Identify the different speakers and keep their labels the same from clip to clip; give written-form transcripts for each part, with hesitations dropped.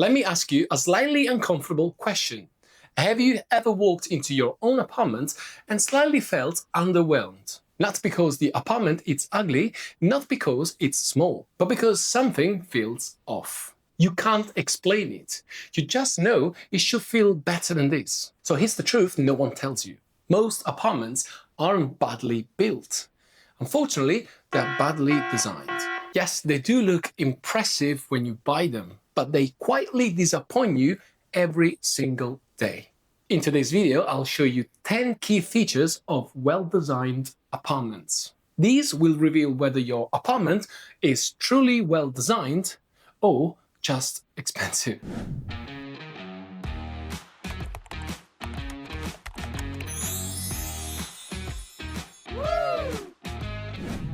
Speaker 1: Let me ask you a slightly uncomfortable question. Have you ever walked into your own apartment and slightly felt underwhelmed? Not because the apartment is ugly, not because it's small, but because something feels off. You can't explain it. You just know it should feel better than this. So here's the truth no one tells you. Most apartments aren't badly built. Unfortunately, they're badly designed. Yes, they do look impressive when you buy them, but they quietly disappoint you every single day. In today's video, I'll show you 10 key features of well-designed apartments. These will reveal whether your apartment is truly well-designed or just expensive.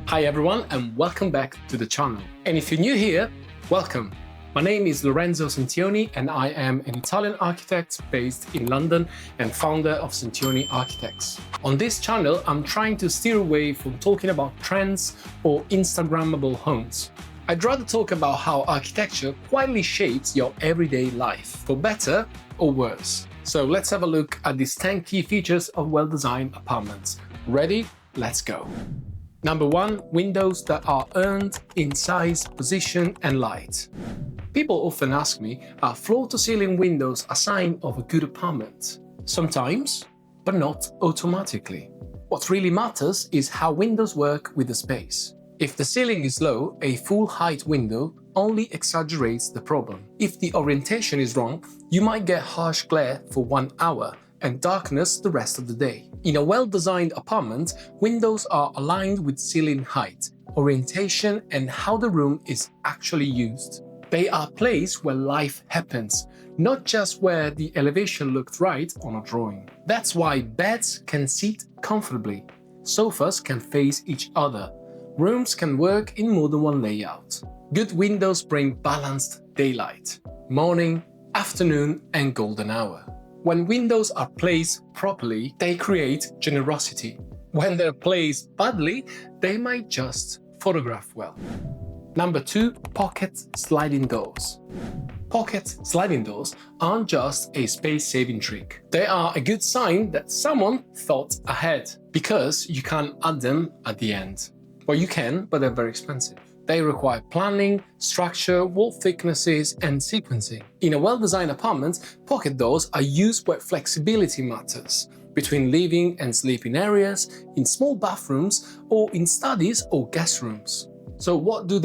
Speaker 1: Hi everyone and welcome back to the channel. And if you're new here, welcome. My name is Lorenzo Centioni and I am an Italian architect based in London and founder of Centioni Architects. On this channel, I'm trying to steer away from talking about trends or Instagrammable homes. I'd rather talk about how architecture quietly shapes your everyday life, for better or worse. So let's have a look at these 10 key features of well-designed apartments. Ready? Let's go. Number 1, windows that are earned in size, position, and light. People often ask me, are floor-to-ceiling windows a sign of a good apartment? Sometimes, but not automatically. What really matters is how windows work with the space. If the ceiling is low, a full-height window only exaggerates the problem. If the orientation is wrong, you might get harsh glare for 1 hour and darkness the rest of the day. In a well-designed apartment, windows are aligned with ceiling height, orientation, and how the room is actually used. They are placed where life happens, not just where the elevation looked right on a drawing. That's why beds can sit comfortably, sofas can face each other, rooms can work in more than one layout. Good windows bring balanced daylight, morning, afternoon, and golden hour. When windows are placed properly, they create generosity. When they're placed badly, they might just photograph well. Number 2, pocket sliding doors. Pocket sliding doors aren't just a space-saving trick. They are a good sign that someone thought ahead, because you can't add them at the end. Well, you can, but they're very expensive. They require planning, structure, wall thicknesses, and sequencing. In a well-designed apartment, pocket doors are used where flexibility matters, between living and sleeping areas, in small bathrooms, or in studies or guest rooms. So what do?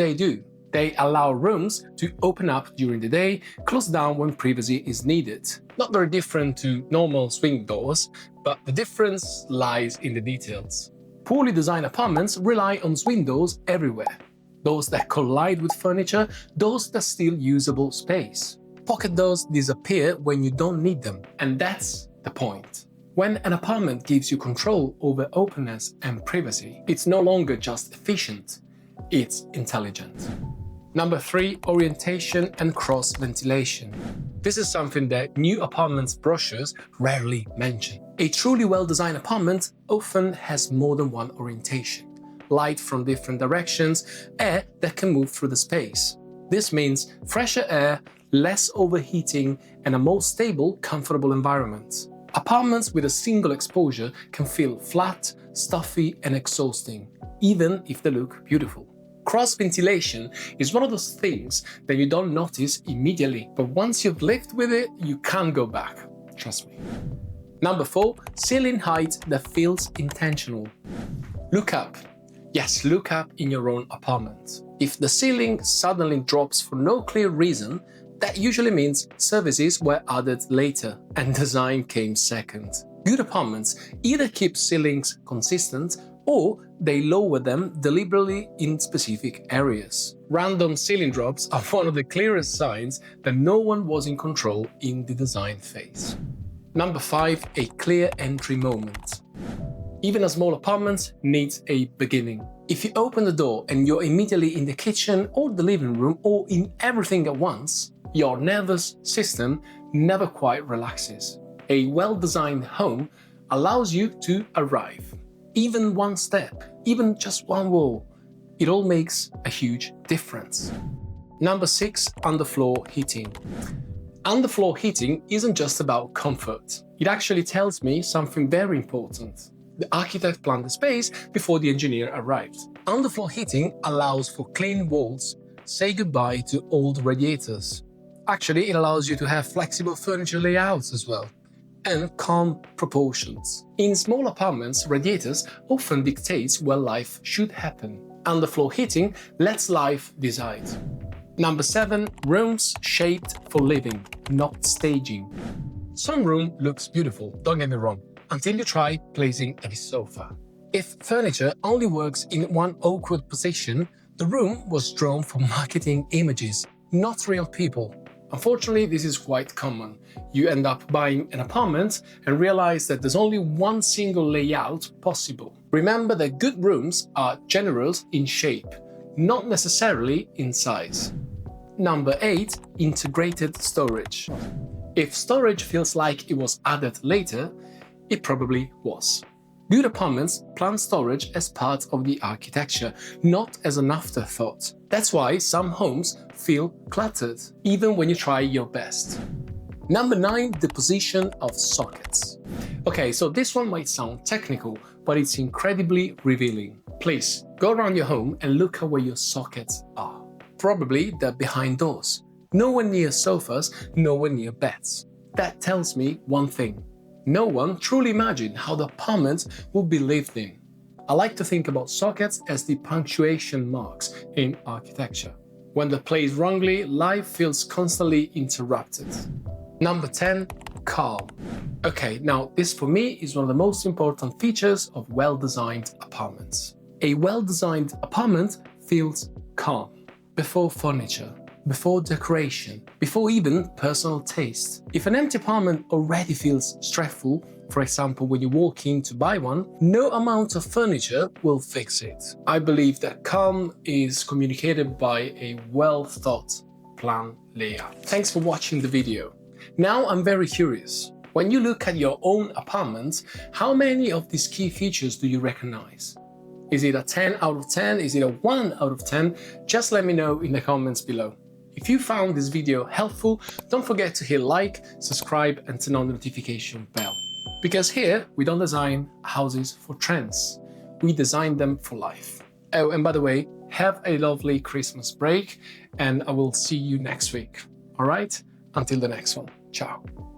Speaker 1: They allow rooms to open up during the day, close down when privacy is needed. Not very different to normal swing doors, but the difference lies in the details. Poorly designed apartments rely on windows everywhere. Those that collide with furniture, those that steal usable space. Pocket doors disappear when you don't need them, and that's the point. When an apartment gives you control over openness and privacy, it's no longer just efficient, it's intelligent. Number 3, orientation and cross ventilation. This is something that new apartments brochures rarely mention. A truly well-designed apartment often has more than one orientation. Light from different directions, air that can move through the space. This means fresher air, less overheating, and a more stable, comfortable environment. Apartments with a single exposure can feel flat, stuffy, and exhausting, even if they look beautiful. Cross ventilation is one of those things that you don't notice immediately, but once you've lived with it, you can't go back. Trust me. Number 4, ceiling height that feels intentional. Look up. Yes, look up in your own apartment. If the ceiling suddenly drops for no clear reason, that usually means services were added later and design came second. Good apartments either keep ceilings consistent or they lower them deliberately in specific areas. Random ceiling drops are one of the clearest signs that no one was in control in the design phase. Number 5, a clear entry moment. Even a small apartment needs a beginning. If you open the door and you're immediately in the kitchen or the living room or in everything at once, your nervous system never quite relaxes. A well-designed home allows you to arrive. Even one step, even just one wall, it all makes a huge difference. Number 6, underfloor heating. Underfloor heating isn't just about comfort. It actually tells me something very important. The architect planned the space before the engineer arrived. Underfloor heating allows for clean walls, say goodbye to old radiators. Actually, it allows you to have flexible furniture layouts as well, and calm proportions. In small apartments, radiators often dictate where life should happen. Underfloor heating lets life decide. Number 7. Rooms shaped for living, not staging. Some room looks beautiful, don't get me wrong, until you try placing a sofa. If furniture only works in one awkward position, the room was drawn for marketing images, not real people. Unfortunately, this is quite common. You end up buying an apartment and realize that there's only one single layout possible. Remember that good rooms are generous in shape, not necessarily in size. Number 8. Integrated storage. If storage feels like it was added later, it probably was. Good apartments plan storage as part of the architecture, not as an afterthought. That's why some homes feel cluttered, even when you try your best. Number 9. The position of sockets. Okay, so this one might sound technical, but it's incredibly revealing. Please, go around your home and look at where your sockets are. Probably they're behind doors. Nowhere near sofas, nowhere near beds. That tells me one thing. No one truly imagined how the apartment would be lived in. I like to think about sockets as the punctuation marks in architecture. When they're placed wrongly, life feels constantly interrupted. Number 10. Calm. Okay, now this for me is one of the most important features of well-designed apartments. A well-designed apartment feels calm. Before furniture, before decoration, before even personal taste. If an empty apartment already feels stressful, for example when you walk in to buy one, no amount of furniture will fix it. I believe that calm is communicated by a well-thought plan layout. Thanks for watching the video. Now I'm very curious. When you look at your own apartment, how many of these key features do you recognize? Is it a 10 out of 10? Is it a 1 out of 10? Just let me know in the comments below. If you found this video helpful, don't forget to hit like, subscribe and turn on the notification bell. Because here, we don't design houses for trends. We design them for life. Oh, and by the way, have a lovely Christmas break and I will see you next week. All right? Until the next one. Ciao.